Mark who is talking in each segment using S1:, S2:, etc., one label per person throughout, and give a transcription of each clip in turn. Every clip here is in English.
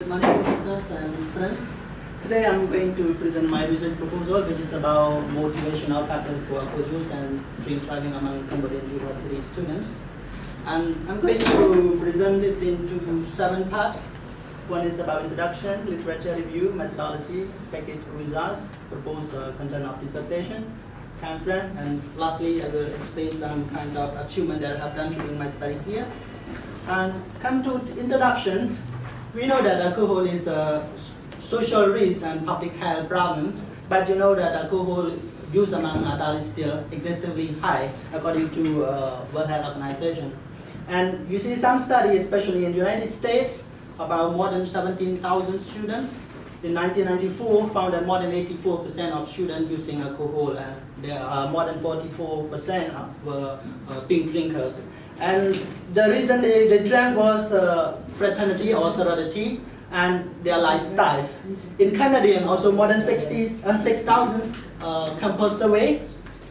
S1: morning, professors and friends. Today I'm going to present my research proposal, which is about motivational factors for alcohol use and drink driving among Cambodian university students. And I'm going to present it into 7 parts. One is about introduction, literature review, methodology, expected results, proposed content of dissertation, time frame, and lastly I will explain some kind of achievement that I have done during my study here. And come to introduction, we know that alcohol is a social risk and public health problem, but you know that alcohol use among adults is still excessively high according to World Health Organization. And you see some study, especially in the United States, about more than 17,000 students in 1994 found that more than 84% of students using alcohol, and there are more than 44% were pink drinkers. And the reason they drank was fraternity or sorority and their lifestyle. In Canada, also more than 6,000 campus survey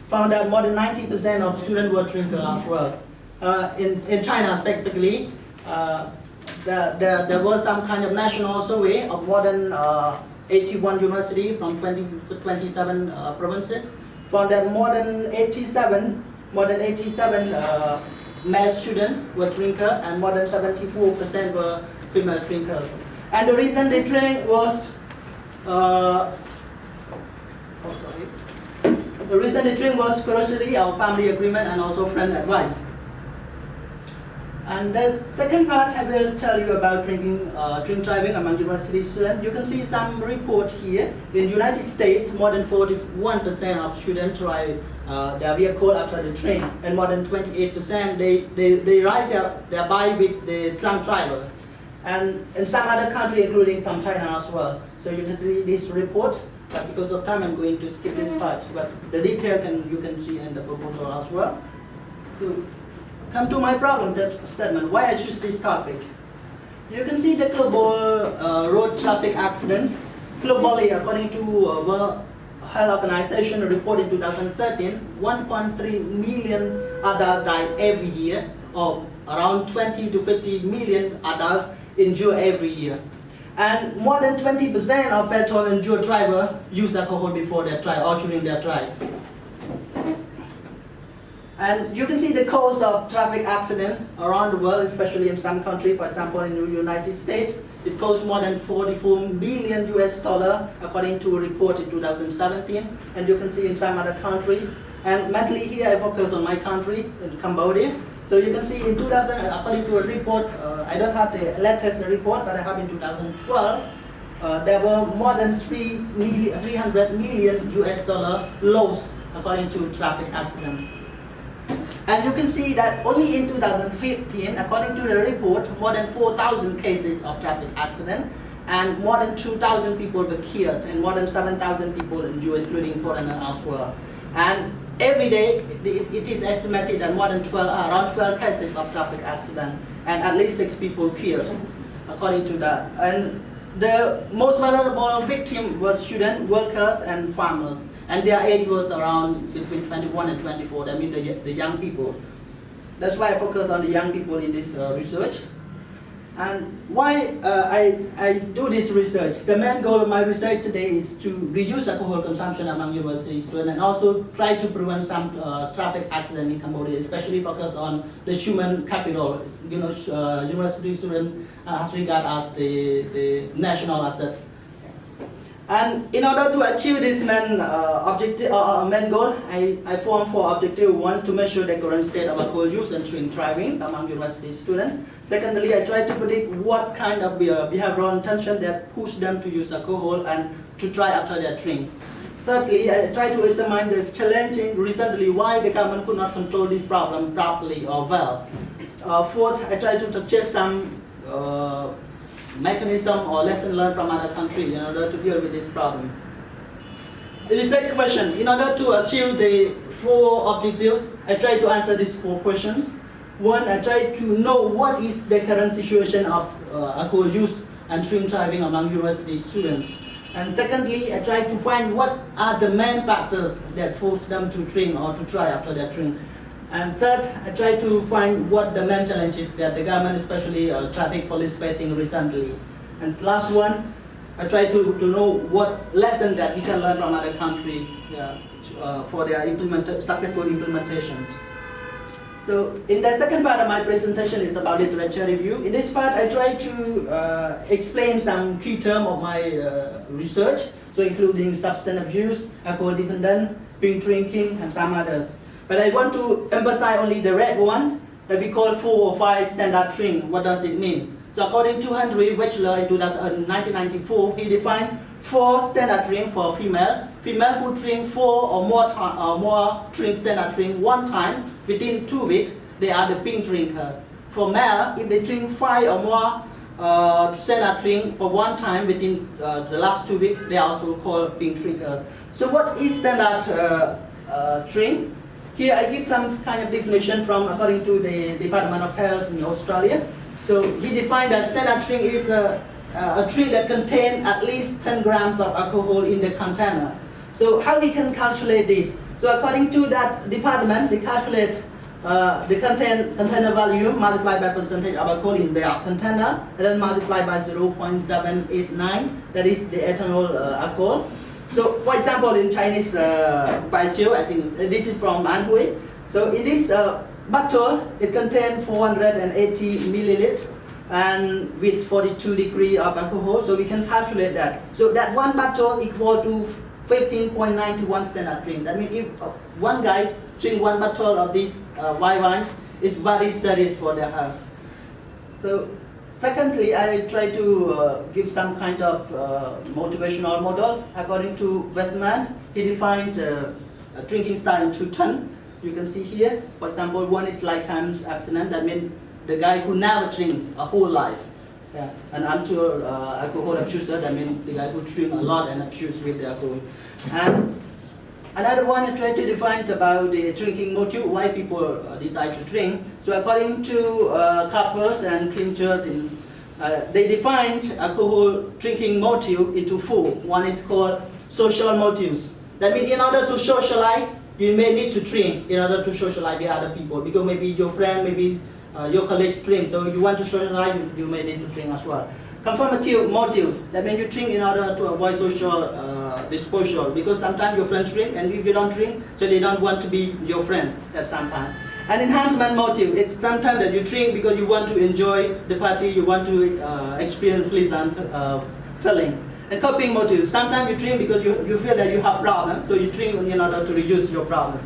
S1: found that more than 90% of students were drinkers as well. In China specifically, there was some kind of national survey of more than 81 universities from 27 provinces, found that more than 87 male students were drinkers and more than 74% were female drinkers. And the reason they drank was curiosity or family agreement and also friend advice. And the second part I will tell you about drink driving among university students. You can see some report here. In the United States, more than 41% of students drive their vehicle after the train, and more than 28% they ride their bike with the drunk driver. And in some other countries, including some China as well. So you can see this report, but because of time I'm going to skip this part. But the detail you can see in the proposal as well. So, come to my problem statement, why I choose this topic. You can see the global road traffic accident. Globally, according to World Health Organization report in 2013, 1.3 million adults die every year, or around 20 to 50 million adults injured every year. And more than 20% of petrol injured drivers use alcohol before their drive or during their drive. And you can see the cause of traffic accident around the world, especially in some countries. For example, in the United States, it costs more than $44 billion according to a report in 2017. And you can see in some other countries. And mainly here I focus on my country, in Cambodia. So you can see in 2000, according to a report, I don't have the latest report, but I have in 2012, there were more than $300 million lost according to traffic accident. And you can see that only in 2015, according to the report, more than 4,000 cases of traffic accident, and more than 2,000 people were killed, and more than 7,000 people injured, including foreigners as well. And every day, it is estimated that more than around 12 cases of traffic accident, and at least 6 people killed, according to that. And the most vulnerable victim was students, workers, and farmers. And their age was around between 21 and 24, that means the young people. That's why I focus on the young people in this research. And why I do this research? The main goal of my research today is to reduce alcohol consumption among university students and also try to prevent some traffic accident in Cambodia, especially focus on the human capital. You know, university students as regard as the national assets. And in order to achieve this main goal, I formed 4 objectives. 1, to measure the current state of alcohol use and drink driving among university students. Secondly, I try to predict what kind of behavioral intention that push them to use alcohol and to try after their drink. Thirdly, I try to examine the challenging recently why the government could not control this problem properly or well. Fourth, I try to suggest some mechanism or lesson learned from other countries in order to deal with this problem. The second question, in order to achieve the 4 objectives, I try to answer these 4 questions. 1, I try to know what is the current situation of alcohol use and drink driving among university students. And secondly, I try to find what are the main factors that force them to drink or to try after their drink. And third, I try to find what the main challenges that the government, especially traffic police, facing recently. And last one, I try to know what lesson that we can learn from other country for their successful implementation. So in the second part of my presentation is about literature review. In this part, I try to explain some key terms of my research, so including substance abuse, alcohol dependence, binge drinking, and some others. But I want to emphasize only the red one that we call 4 or 5 standard drink. What does it mean? So according to Henry Wechsler in 1994, he defined 4 standard drink for female. Female who drink 4 or more drink standard drink 1 time within 2 weeks, they are the pink drinker. For male, if they drink 5 or more standard drink for 1 time within the last 2 weeks, they are also called pink drinkers. So what is standard drink? Here I give some kind of definition from according to the Department of Health in Australia. So he defined that standard drink is a drink that contains at least 10 grams of alcohol in the container. So how we can calculate this? So according to that department, they calculate the container volume multiplied by percentage of alcohol in their container, and then multiplied by 0.789, that is the ethanol alcohol. So for example, in Chinese baijiu, I think this is from Anhui. So in this bottle, it contains 480 milliliters and with 42 degrees of alcohol, so we can calculate that. So that 1 bottle equal to 15.91 standard drink. That means if one guy drink 1 bottle of this white wine, it's very serious for their health. So secondly, I try to give some kind of motivational model. According to Westman, he defined a drinking style into 10. You can see here, for example, 1 is lifetime abstinence. That means the guy who never drink a whole life. Yeah. And until alcohol abuser, that means the guy who drink a lot and abuse with the alcohol. And another one I try to define about the drinking motive, why people decide to drink. So according to couples and clinchers, they defined alcohol drinking motive into 4. One is called social motives. That means in order to socialize, you may need to drink in order to socialize with other people, because maybe your friend, maybe your colleagues drink, so you want to socialize, you may need to drink as well. Conformative motive, that means you drink in order to avoid social disposal, because sometimes your friends drink, and if you don't drink, so they don't want to be your friend at some time. And enhancement motive, it's sometimes that you drink because you want to enjoy the party, you want to experience pleasant feeling. And coping motive, sometimes you drink because you feel that you have problems, so you drink in order to reduce your problem.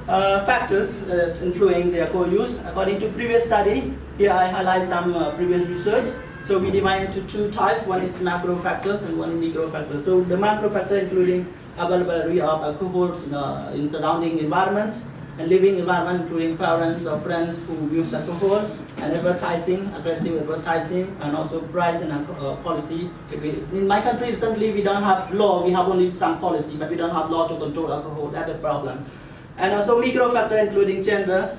S1: Factors influencing the alcohol use. According to previous study, here I highlight some previous research. So we divide into 2 types. One is macro factors and one is micro factors. So the macro factor including availability of alcohol in surrounding environment and living environment, including parents or friends who use alcohol, and advertising, aggressive advertising, and also price and policy. In my country recently we don't have law, we have only some policy, but we don't have law to control alcohol. That's the problem. And also micro factor including gender,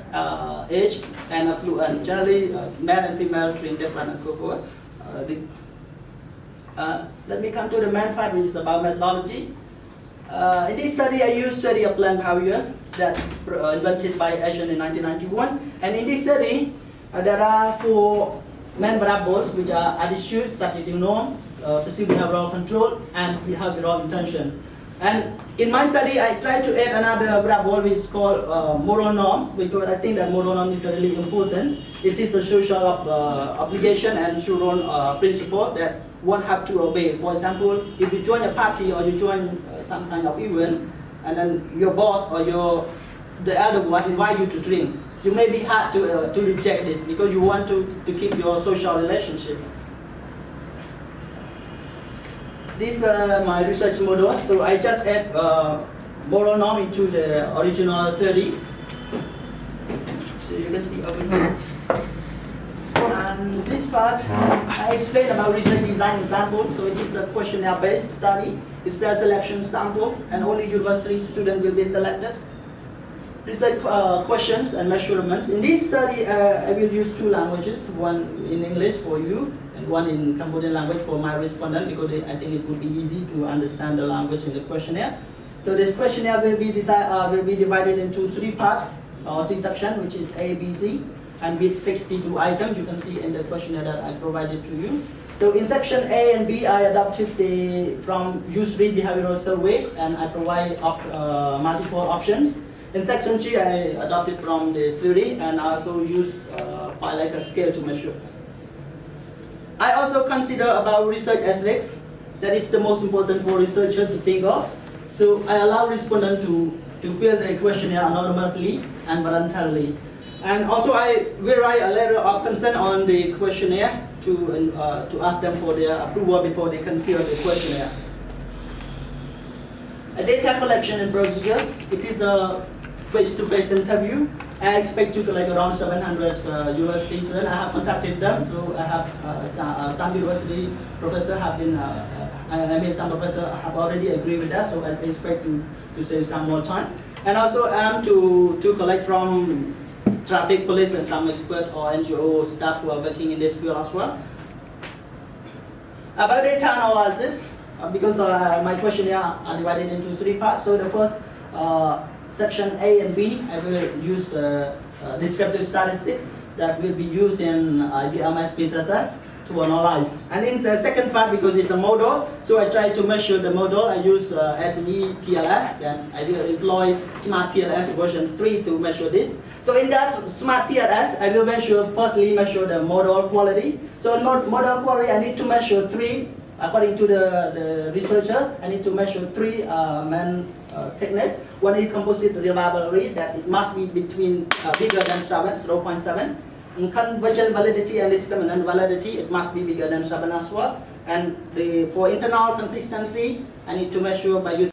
S1: age, and affluence. Generally, male and female drink different alcohol. Let me come to the main fact, which is about methodology. In this study, I used study of plant behaviors that invented by Asian in 1991. And in this study, there are 4 main variables, which are attitude, subjective norm, perceived behavioral control, and behavioral intention. And in my study, I tried to add another variable which is called moral norms, because I think that moral norm is really important. It is a social obligation and social principle that one have to obey. For example, if you join a party or you join some kind of event, and then your boss or the elder one invite you to drink, you may be hard to reject this because you want to keep your social relationship. This is my research model. So I just add moral norm into the original theory. So you can see over here. And this part, I explained about research design example. So it is a questionnaire-based study. It's a selection sample, and only university students will be selected. Research questions and measurements. In this study, I will use 2 languages, one in English for you, and one in Cambodian language for my respondent, because I think it would be easy to understand the language in the questionnaire. So this questionnaire will be divided into 3 parts, or 3 sections, which is A, B, C. and with 62 items. You can see in the questionnaire that I provided to you. So in section A and B, I adopted from use-read behavioral survey, and I provide multiple options. In section G, I adopted from the theory, and I also use like a scale to measure. I also consider about research ethics. That is the most important for researchers to think of. So I allow respondents to fill the questionnaire anonymously and voluntarily. And also I will write a letter of consent on the questionnaire to ask them for their approval before they can fill the questionnaire. A data collection and procedures. It is a face-to-face interview. I expect to collect around 700 university students. I have contacted them. So I have some university professors have been, some professors have already agreed with that. So I expect to save some more time. And also to collect from traffic police and some expert or NGO staff who are working in this field as well. About data analysis, because my questionnaire are divided into 3 parts. So the first section A and B, I will use descriptive statistics that will be used in IBM SPSS to analyze. And in the second part, because it's a model, so I try to measure the model. I use SME PLS, and I will employ Smart PLS version 3 to measure this. So in that Smart PLS, I will firstly measure the model quality. So in model quality, I need to measure 3, according to the researcher, I need to measure 3 main techniques. One is composite reliability, that it must be between bigger than 0.7. In convergent validity and discriminant validity, it must be bigger than 7 as well. And for internal consistency, I need to measure by using